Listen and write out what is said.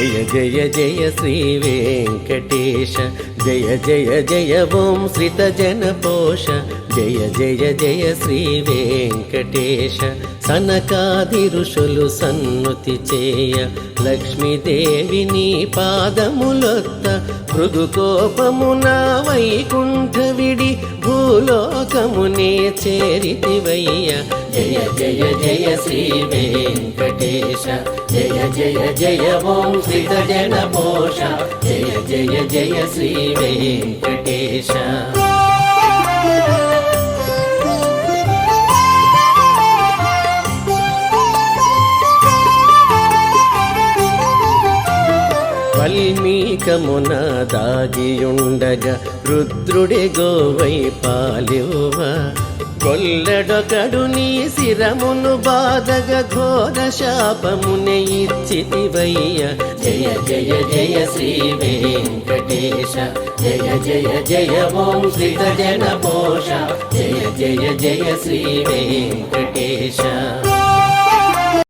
జయ జయ జయ శ్రీ వెంకటేశ జయ జయ జయ ఓం శ్రిత జన పోష జయ జయ జయ శ్రీ వెంకటేశ సనకాది ఋషులు సన్నుతి చేయ లక్ష్మీదేవిని పాదములొత్త మృదుకోపమున వైకుంఠ విడి భూలోకమునే చేరితివయ్య జయ జయ జయ శ్రీ వెంకటేశ జయ జయ జయ ఓం శ్రిత జన పోష జయ జయ జయ శ్రీ వెంకటేశ వల్మీకమున దాగియుండగా రుద్రుడి గోవై పాలివ కొల్లడొకడు నీ శిరమును బాధగ ఘోర శాపమునే ఇచ్చితివయ్య జయ జయ జయ శ్రీ వెంకటేశ జయ జయ జయ ఓం శ్రిత జన పోష జయ జయ జయ శ్రీ వెంకటేశ